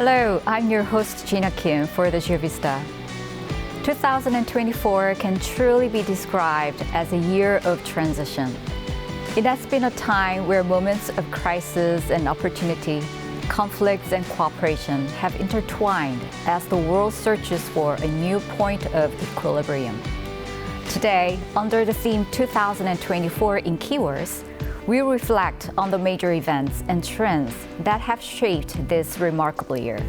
Hello, I'm your host Jina Kim for the GeoVista. 2024 can truly be described as a year of transition. It has been a time where moments of crisis and opportunity, conflicts and cooperation have intertwined as the world searches for a new point of equilibrium. Today, under the theme 2024 in Keywords, we reflect on the major events and trends that have shaped this remarkable year.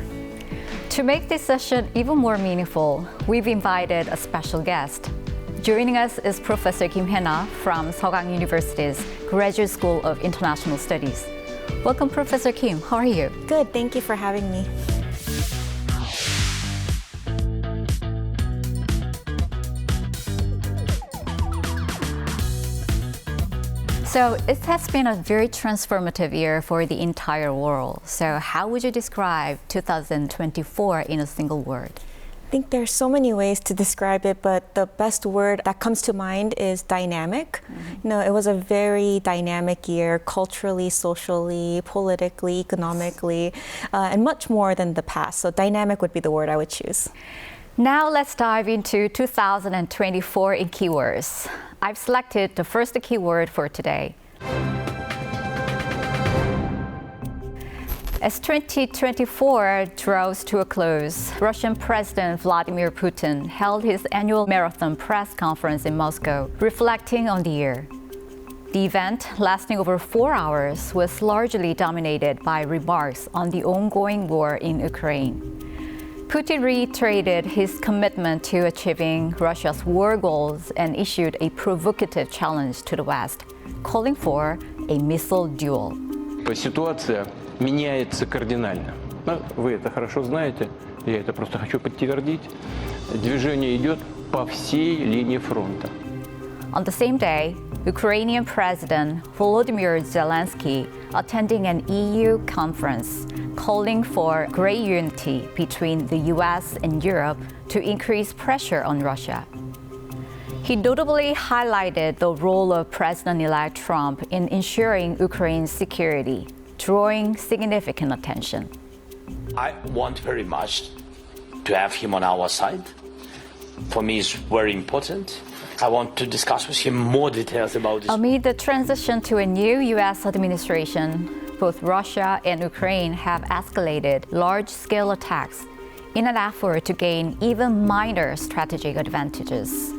To make this session even more meaningful, we've invited a special guest. Joining us is Professor Kim Hae-na from Seogang University's Graduate School of International Studies. Welcome, Professor Kim. How are you? Good. Thank you for having me. So it has been a very transformative year for the entire world. So how would you describe 2024 in a single word? I think there's so many ways to describe it, but the best word that comes to mind is dynamic. It was a very dynamic year, culturally, socially, politically, economically, and much more than the past. So dynamic would be the word I would choose. Now let's dive into 2024 in keywords. I've selected the first keyword for today. As 2024 draws to a close, Russian President Vladimir Putin held his annual marathon press conference in Moscow, reflecting on the year. The event, lasting over 4 hours, was largely dominated by remarks on the ongoing war in Ukraine. Putin reiterated his commitment to achieving Russia's war goals and issued a provocative challenge to the West, calling for a missile duel. Ситуация меняется кардинально. Вы это хорошо знаете, я это просто хочу подтвердить. Движение идет по всей линии фронта. On the same day, Ukrainian President Volodymyr Zelensky attending an EU conference calling for great unity between the US and Europe to increase pressure on Russia. He notably highlighted the role of President-elect Trump in ensuring Ukraine's security, drawing significant attention. I want very much to have him on our side. For me, it's very important. I want to discuss with him more details about this. Amid the transition to a new U.S. administration, both Russia and Ukraine have escalated large-scale attacks in an effort to gain even minor strategic advantages.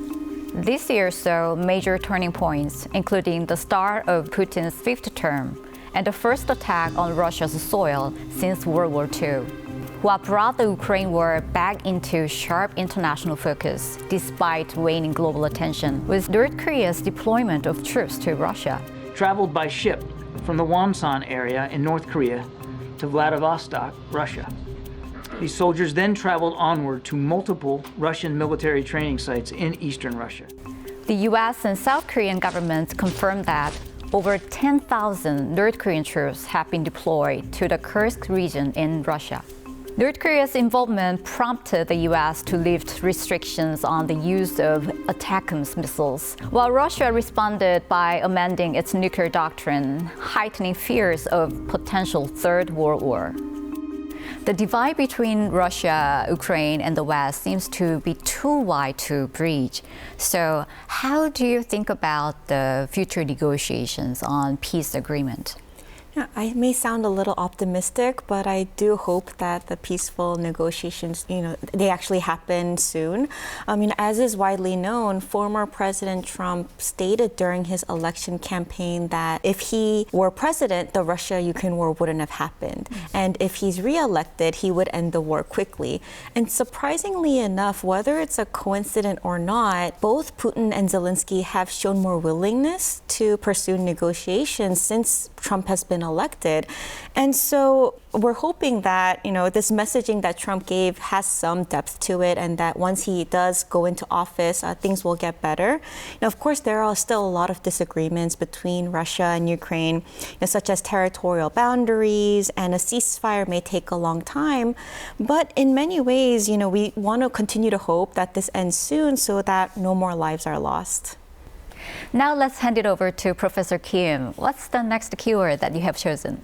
This year saw major turning points, including the start of Putin's fifth term and the first attack on Russia's soil since World War II. What brought the Ukraine war back into sharp international focus, despite waning global attention, was North Korea's deployment of troops to Russia. Traveled by ship from the Wonsan area in North Korea to Vladivostok, Russia. These soldiers then traveled onward to multiple Russian military training sites in eastern Russia. The US and South Korean governments confirmed that over 10,000 North Korean troops have been deployed to the Kursk region in Russia. North Korea's involvement prompted the U.S. to lift restrictions on the use of ATACMS missiles, while Russia responded by amending its nuclear doctrine, heightening fears of potential Third World War. The divide between Russia, Ukraine, and the West seems to be too wide to bridge. So how do you think about the future negotiations on peace agreement? Yeah, I may sound a little optimistic, but I do hope that the peaceful negotiations, they actually happen soon. As is widely known, former President Trump stated during his election campaign that if he were president, the Russia-Ukraine war wouldn't have happened. And if he's reelected, he would end the war quickly. And surprisingly enough, whether it's a coincidence or not, both Putin and Zelensky have shown more willingness to pursue negotiations since Trump has been elected. And so we're hoping that, this messaging that Trump gave has some depth to it, and that once he does go into office, things will get better. Of course, there are still a lot of disagreements between Russia and Ukraine, such as territorial boundaries, and a ceasefire may take a long time. But in many ways, we want to continue to hope that this ends soon so that no more lives are lost. Now let's hand it over to Professor Kim. What's the next keyword that you have chosen?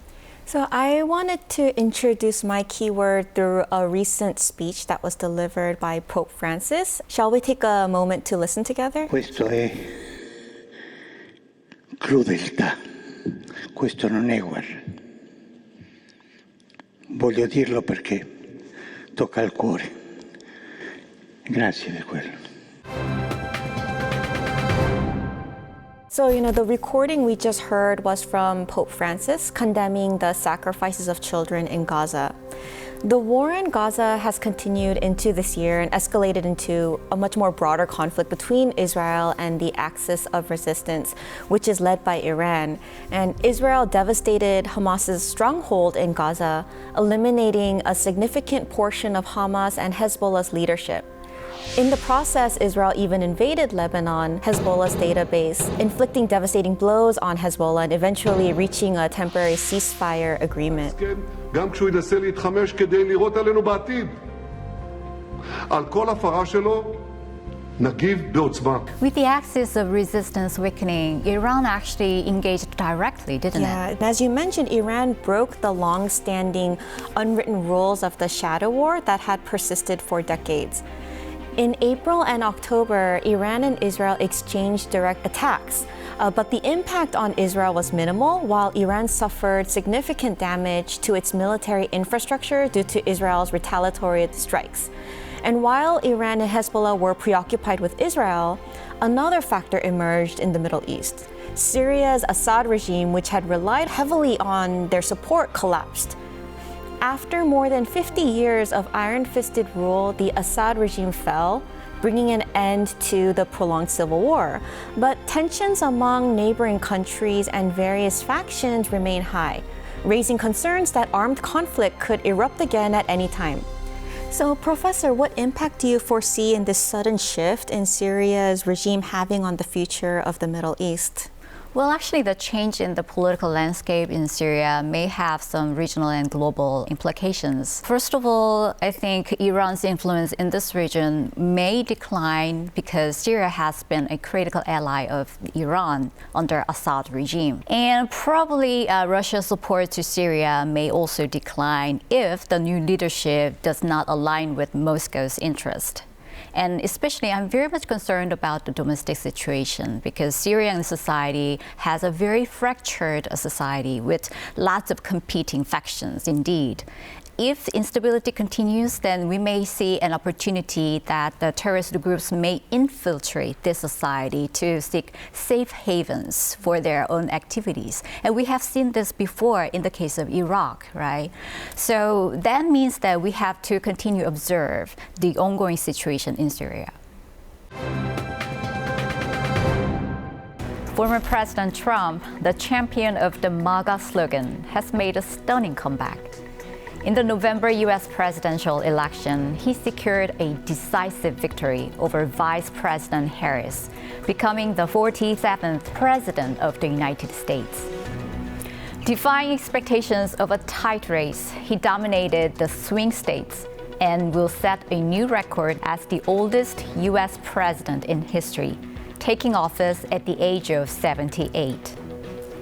So I wanted to introduce my keyword through a recent speech that was delivered by Pope Francis. Shall we take a moment to listen together? Questo è crudeltà, questo non è guerra. Voglio dirlo perché tocca al cuore. Grazie di quello. So, the recording we just heard was from Pope Francis condemning the sacrifices of children in Gaza. The war in Gaza has continued into this year and escalated into a much more broader conflict between Israel and the axis of resistance, which is led by Iran. And Israel devastated Hamas's stronghold in Gaza, eliminating a significant portion of Hamas and Hezbollah's leadership. In the process, Israel even invaded Lebanon, Hezbollah's database, inflicting devastating blows on Hezbollah and eventually reaching a temporary ceasefire agreement. גם כשהוא ינסה להתחמש כדי לירות עלינו בעתיד. על כל הפרה שלו נגיב בעוצמה. With the axis of resistance weakening, Iran actually engaged directly, didn't it? Yeah, as you mentioned, Iran broke the long-standing unwritten rules of the shadow war that had persisted for decades. In April and October, Iran and Israel exchanged direct attacks. But the impact on Israel was minimal, while Iran suffered significant damage to its military infrastructure due to Israel's retaliatory strikes. And while Iran and Hezbollah were preoccupied with Israel, another factor emerged in the Middle East. Syria's Assad regime, which had relied heavily on their support, collapsed. After more than 50 years of iron-fisted rule, the Assad regime fell, bringing an end to the prolonged civil war. But tensions among neighboring countries and various factions remain high, raising concerns that armed conflict could erupt again at any time. So, Professor, what impact do you foresee in this sudden shift in Syria's regime having on the future of the Middle East? Well, actually, the change in the political landscape in Syria may have some regional and global implications. First of all, I think Iran's influence in this region may decline because Syria has been a critical ally of Iran under Assad regime. And probably Russia's support to Syria may also decline if the new leadership does not align with Moscow's interest. And especially, I'm very much concerned about the domestic situation because Syrian society has a very fractured society with lots of competing factions indeed. If instability continues, then we may see an opportunity that the terrorist groups may infiltrate this society to seek safe havens for their own activities. And we have seen this before in the case of Iraq, right? So that means that we have to continue to observe the ongoing situation in Syria. Former President Trump, the champion of the MAGA slogan, has made a stunning comeback. In the November U.S. presidential election, he secured a decisive victory over Vice President Harris, becoming the 47th President of the United States. Defying expectations of a tight race, he dominated the swing states and will set a new record as the oldest U.S. president in history, taking office at the age of 78.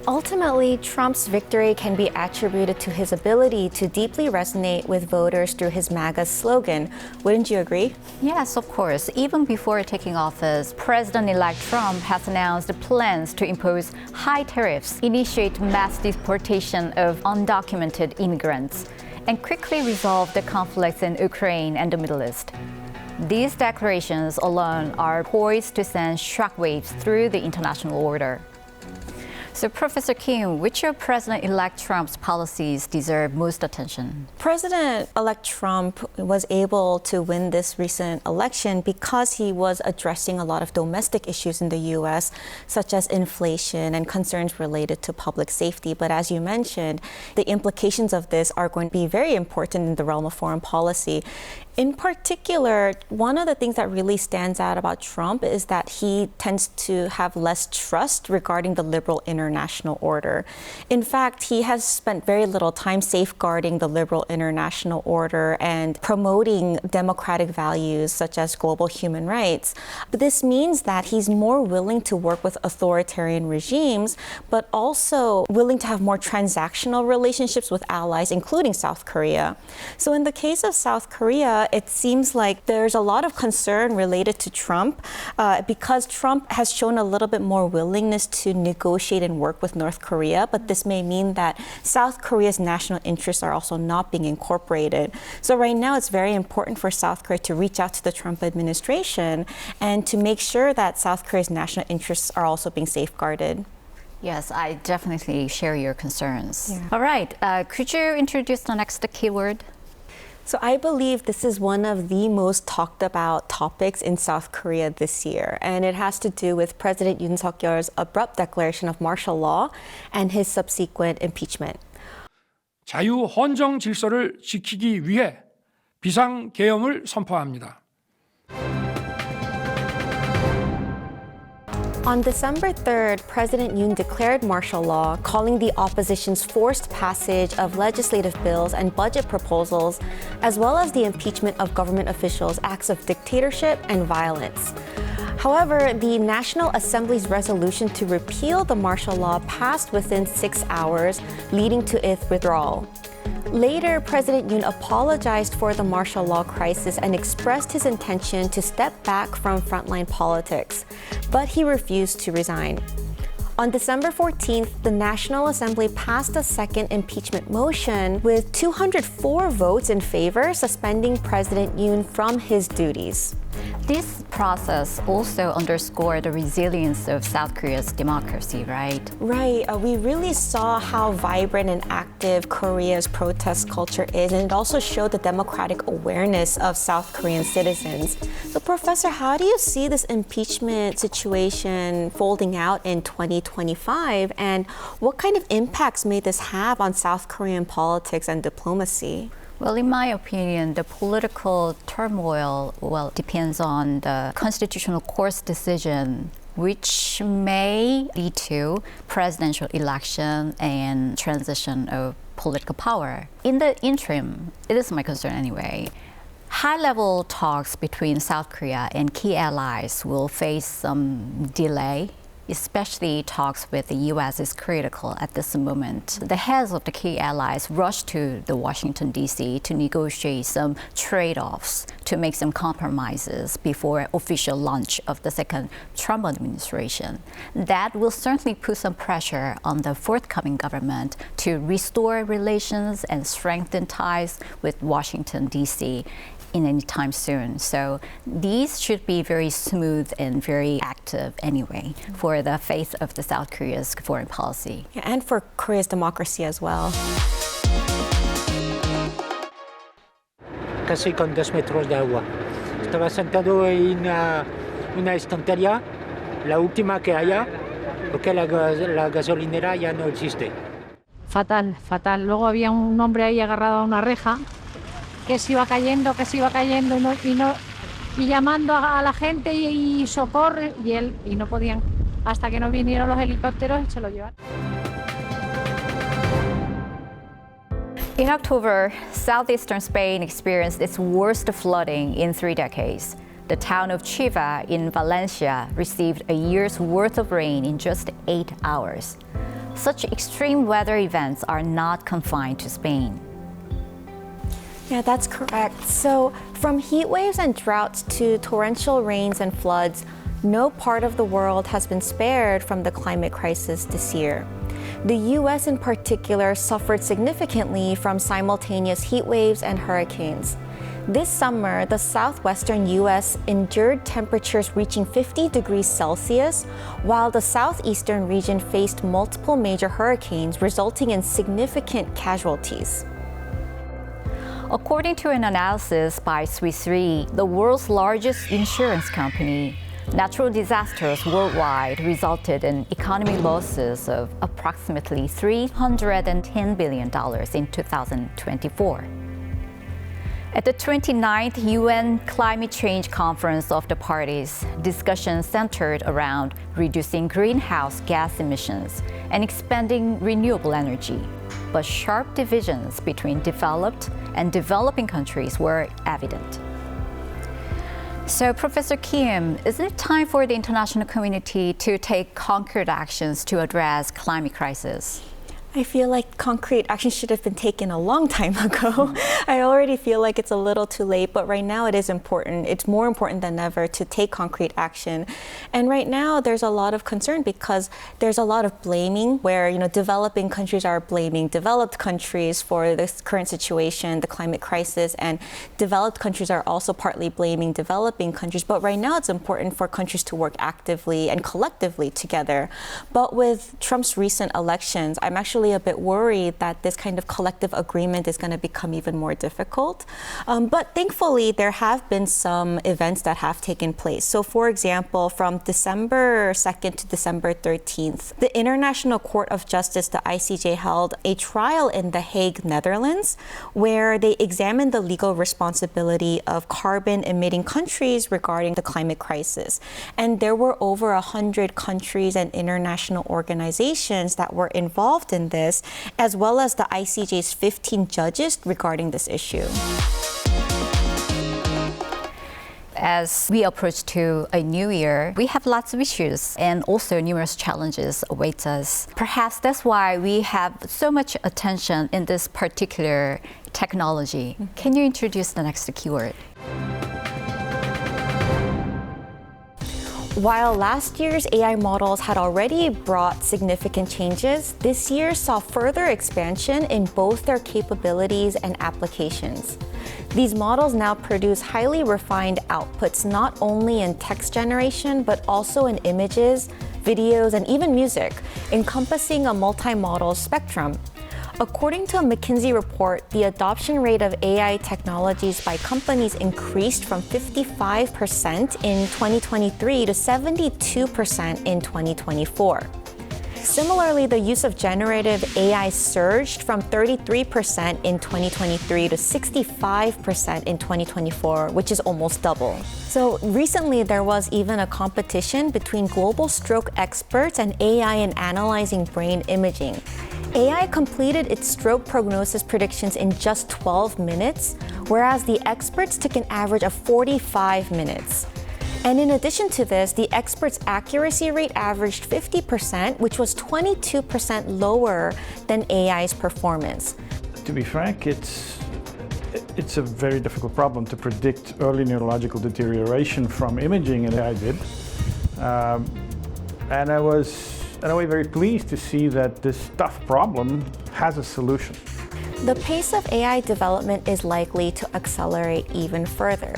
Ultimately, Trump's victory can be attributed to his ability to deeply resonate with voters through his MAGA slogan. Wouldn't you agree? Yes, of course. Even before taking office, President-elect Trump has announced plans to impose high tariffs, initiate mass deportation of undocumented immigrants, and quickly resolve the conflicts in Ukraine and the Middle East. These declarations alone are poised to send shockwaves through the international order. So, Professor Kim, which of President-elect Trump's policies deserve most attention? President-elect Trump was able to win this recent election because he was addressing a lot of domestic issues in the U.S., such as inflation and concerns related to public safety. But as you mentioned, the implications of this are going to be very important in the realm of foreign policy. In particular, one of the things that really stands out about Trump is that he tends to have less trust regarding the liberal international order. In fact, he has spent very little time safeguarding the liberal international order and promoting democratic values such as global human rights. But this means that he's more willing to work with authoritarian regimes, but also willing to have more transactional relationships with allies, including South Korea. So in the case of South Korea, it seems like there's a lot of concern related to Trump because Trump has shown a little bit more willingness to negotiate and work with North Korea, but this may mean that South Korea's national interests are also not being incorporated. So right now it's very important for South Korea to reach out to the Trump administration and to make sure that South Korea's national interests are also being safeguarded. Yes, I definitely share your concerns. Yeah. All right, could you introduce the next keyword? So I believe this is one of the most talked about topics in South Korea this year, and it has to do with President Yoon Suk-yeol's abrupt declaration of martial law and his subsequent impeachment. 자유 헌정 질서를 지키기 위해 비상계엄을 선포합니다. On December 3rd, President Yoon declared martial law, calling the opposition's forced passage of legislative bills and budget proposals, as well as the impeachment of government officials, acts of dictatorship and violence. However, the National Assembly's resolution to repeal the martial law passed within 6 hours, leading to its withdrawal. Later, President Yoon apologized for the martial law crisis and expressed his intention to step back from frontline politics, but he refused to resign. On December 14th, the National Assembly passed a second impeachment motion with 204 votes in favor, suspending President Yoon from his duties. This process also underscored the resilience of South Korea's democracy, right? Right. We really saw how vibrant and active Korea's protest culture is, and it also showed the democratic awareness of South Korean citizens. So, Professor, how do you see this impeachment situation folding out in 2025, and what kind of impacts may this have on South Korean politics and diplomacy? Well, in my opinion, the political turmoil, depends on the Constitutional Court's decision, which may lead to presidential election and transition of political power. In the interim, it is my concern anyway, high-level talks between South Korea and key allies will face some delay. Especially talks with the U.S. is critical at this moment. The heads of the key allies rushed to the Washington, D.C. to negotiate some trade-offs, to make some compromises before official launch of the second Trump administration. That will certainly put some pressure on the forthcoming government to restore relations and strengthen ties with Washington, D.C. in any time soon. So these should be very smooth and very active anyway for the face of the South Korea's foreign policy. Yeah, and for Korea's democracy as well. Casi con 2 metros de agua. Estaba sentado en una estantería, la última que haya, porque la gasolinera ya no existe. Fatal, fatal. Luego había un hombre ahí agarrado a una reja que se iba cayendo y llamando a la gente y socorro y no podían hasta que no vinieron los helicópteros y se lo llevaron. In October, southeastern Spain experienced its worst flooding in 3 decades. The town of Chiva in Valencia received a year's worth of rain in just 8 hours. Such extreme weather events are not confined to Spain. Yeah, that's correct. So, from heat waves and droughts to torrential rains and floods, no part of the world has been spared from the climate crisis this year. The U.S. in particular suffered significantly from simultaneous heat waves and hurricanes. This summer, the southwestern U.S. endured temperatures reaching 50 degrees Celsius, while the southeastern region faced multiple major hurricanes, resulting in significant casualties. According to an analysis by Swiss Re, the world's largest insurance company, natural disasters worldwide resulted in economic losses of approximately $310 billion in 2024. At the 29th UN Climate Change Conference of the Parties, discussions centered around reducing greenhouse gas emissions and expanding renewable energy. But sharp divisions between developed and developing countries were evident. So, Professor Kim, isn't it time for the international community to take concrete actions to address climate crisis? I feel like concrete action should have been taken a long time ago. I already feel like it's a little too late, but right now it is important. It's more important than ever to take concrete action. And right now there's a lot of concern because there's a lot of blaming where, developing countries are blaming developed countries for this current situation, the climate crisis, and developed countries are also partly blaming developing countries. But right now it's important for countries to work actively and collectively together. But with Trump's recent elections, I'm actually a bit worried that this kind of collective agreement is going to become even more difficult. But thankfully, there have been some events that have taken place. So for example, from December 2nd to December 13th, the International Court of Justice, the ICJ, held a trial in The Hague, Netherlands, where they examined the legal responsibility of carbon-emitting countries regarding the climate crisis. And there were over 100 countries and international organizations that were involved in this, as well as the ICJ's 15 judges regarding this issue. As we approach to a new year, we have lots of issues and also numerous challenges await us. Perhaps that's why we have so much attention in this particular technology. Can you introduce the next keyword? While last year's AI models had already brought significant changes, this year saw further expansion in both their capabilities and applications. These models now produce highly refined outputs not only in text generation, but also in images, videos, and even music, encompassing a multimodal spectrum. According to a McKinsey report, the adoption rate of AI technologies by companies increased from 55% in 2023 to 72% in 2024. Similarly, the use of generative AI surged from 33% in 2023 to 65% in 2024, which is almost double. So recently, there was even a competition between global stroke experts and AI in analyzing brain imaging. AI completed its stroke prognosis predictions in just 12 minutes, whereas the experts took an average of 45 minutes. And in addition to this, the experts' accuracy rate averaged 50%, which was 22% lower than AI's performance. To be frank, it's a very difficult problem to predict early neurological deterioration from imaging, and AI did. And I was, in a way, very pleased to see that this tough problem has a solution. The pace of AI development is likely to accelerate even further.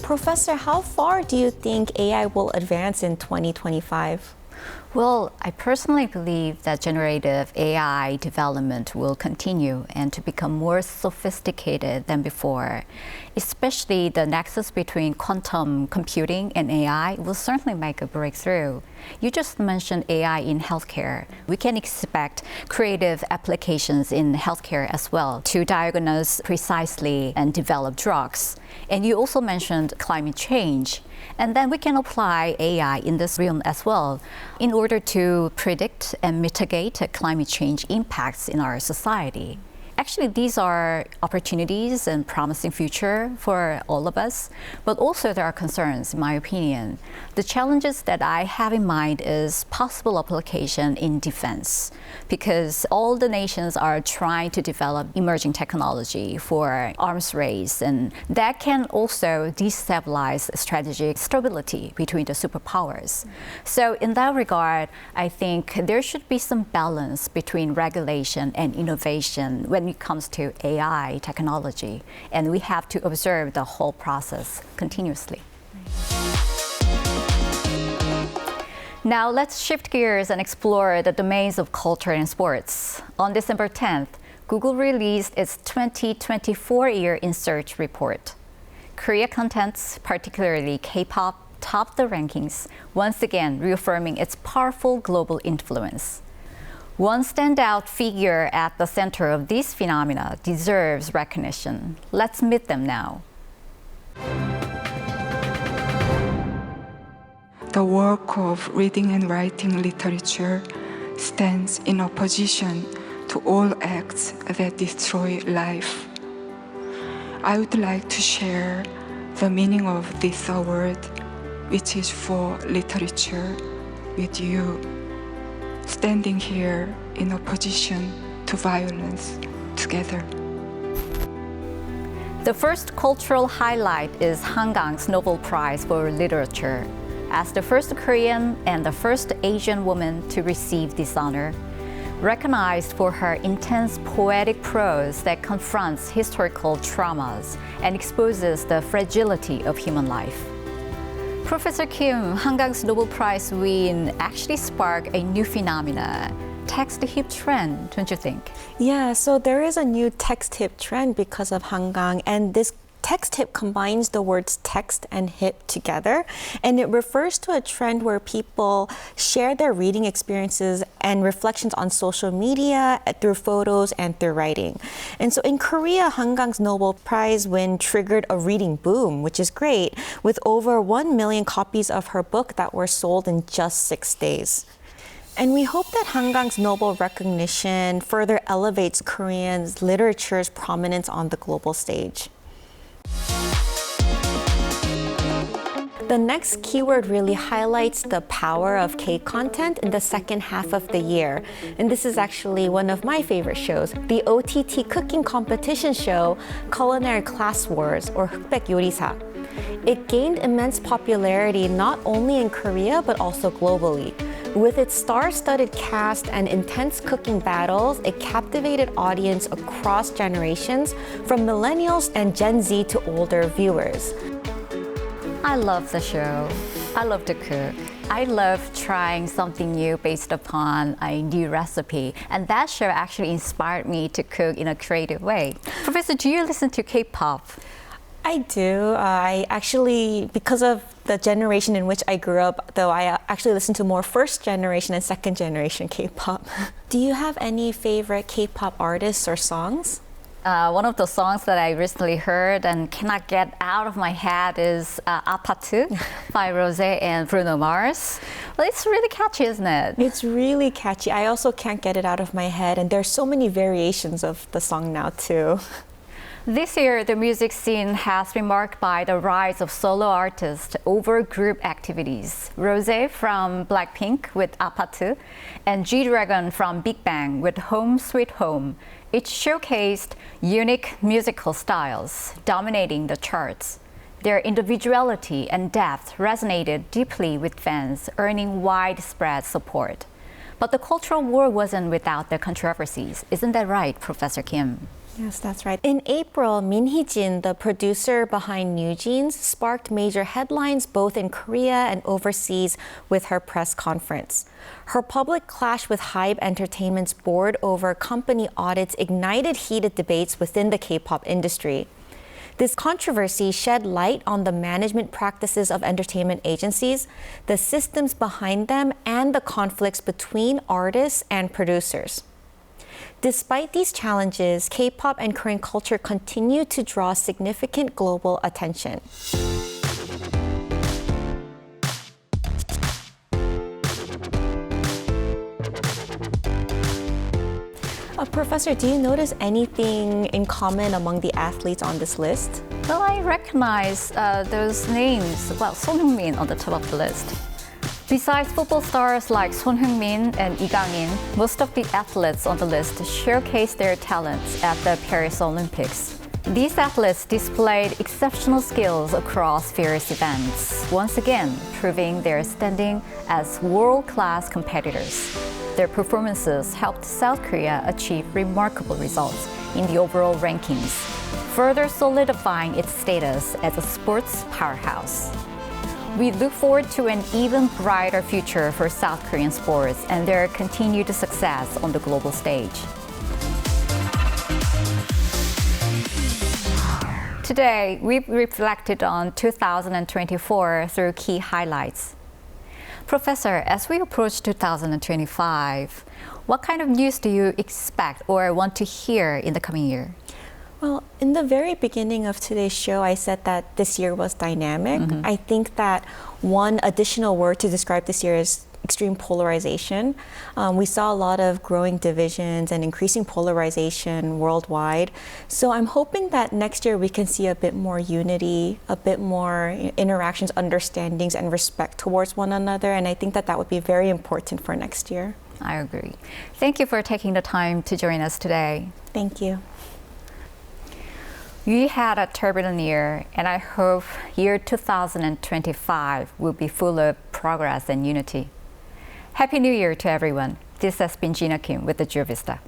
Professor, how far do you think AI will advance in 2025? Well, I personally believe that generative AI development will continue and to become more sophisticated than before. Especially the nexus between quantum computing and AI will certainly make a breakthrough. You just mentioned AI in healthcare. We can expect creative applications in healthcare as well to diagnose precisely and develop drugs. And you also mentioned climate change. And then we can apply AI in this realm as well in order to predict and mitigate climate change impacts in our society. Actually, these are opportunities and promising future for all of us, but also there are concerns, in my opinion. The challenges that I have in mind is possible application in defense, because all the nations are trying to develop emerging technology for arms race, and that can also destabilize strategic stability between the superpowers. So in that regard, I think there should be some balance between regulation and innovation when it comes to AI technology, and we have to observe the whole process continuously. Now let's shift gears and explore the domains of culture and sports. On December 10th, Google released its 2024 Year in Search report. Korea contents, particularly K-pop, topped the rankings, once again reaffirming its powerful global influence. One standout figure at the center of these phenomena deserves recognition. Let's meet them now. The work of reading and writing literature stands in opposition to all acts that destroy life. I would like to share the meaning of this award, which is for literature, with you, standing here in opposition to violence together. The first cultural highlight is Hangang's Nobel Prize for Literature. As the first Korean and the first Asian woman to receive this honor, recognized for her intense poetic prose that confronts historical traumas and exposes the fragility of human life. Professor Kim, Hangang's Nobel Prize win actually sparked a new phenomena, text hip trend, don't you think? Yeah, so there is a new text hip trend because of Hangang, and this text hip combines the words text and hip together, and it refers to a trend where people share their reading experiences and reflections on social media through photos and through writing. And so in Korea, Hangang's Nobel Prize win triggered a reading boom, which is great, with over 1 million copies of her book that were sold in just 6 days. And we hope that Hangang's Nobel recognition further elevates Korean literature's prominence on the global stage. The next keyword really highlights the power of K-content in the second half of the year. And this is actually one of my favorite shows, the OTT cooking competition show, Culinary Class Wars, or 흑백 요리사. It gained immense popularity not only in Korea, but also globally. With its star-studded cast and intense cooking battles, it captivated audience across generations, from millennials and Gen Z to older viewers. I love the show. I love to cook. I love trying something new based upon a new recipe. And that show actually inspired me to cook in a creative way. Professor, do you listen to K-pop? I do. I actually, because of the generation in which I grew up, though, I actually listen to more first generation and second generation K-pop. Do you have any favorite K-pop artists or songs? One of the songs that I recently heard and cannot get out of my head is 아파트 by Rosé and Bruno Mars. Well, it's really catchy, isn't it? It's really catchy. I also can't get it out of my head, and there's so many variations of the song now, too. This year, the music scene has been marked by the rise of solo artists over group activities. Rosé from Blackpink with 아파트 and G-Dragon from Big Bang with Home Sweet Home. Each showcased unique musical styles, dominating the charts. Their individuality and depth resonated deeply with fans, earning widespread support. But the cultural war wasn't without the controversies. Isn't that right, Professor Kim? Yes, that's right. In April, Min Hee-jin, the producer behind New Jeans, sparked major headlines both in Korea and overseas with her press conference. Her public clash with HYBE Entertainment's board over company audits ignited heated debates within the K-pop industry. This controversy shed light on the management practices of entertainment agencies, the systems behind them, and the conflicts between artists and producers. Despite these challenges, K-pop and Korean culture continue to draw significant global attention. Professor, do you notice anything in common among the athletes on this list? Well, I recognize those names. Well, Son Heung-min on the top of the list. Besides football stars like Son Heung-min and Lee Gang-in, most of the athletes on the list showcased their talents at the Paris Olympics. These athletes displayed exceptional skills across various events, once again proving their standing as world-class competitors. Their performances helped South Korea achieve remarkable results in the overall rankings, further solidifying its status as a sports powerhouse. We look forward to an even brighter future for South Korean sports and their continued success on the global stage. Today, we've reflected on 2024 through key highlights. Professor, as we approach 2025, What kind of news do you expect or want to hear in the coming year? Well, in the very beginning of today's show, I said that this year was dynamic. I think that one additional word to describe this year is extreme polarization. We saw a lot of growing divisions and increasing polarization worldwide. So I'm hoping that next year we can see a bit more unity, a bit more interactions, understandings, and respect towards one another. And I think that that would be very important for next year. I agree. Thank you for taking the time to join us today. Thank you. We had a turbulent year, and I hope year 2025 will be full of progress and unity. Happy New Year to everyone. This has been Gina Kim with the GeoVista.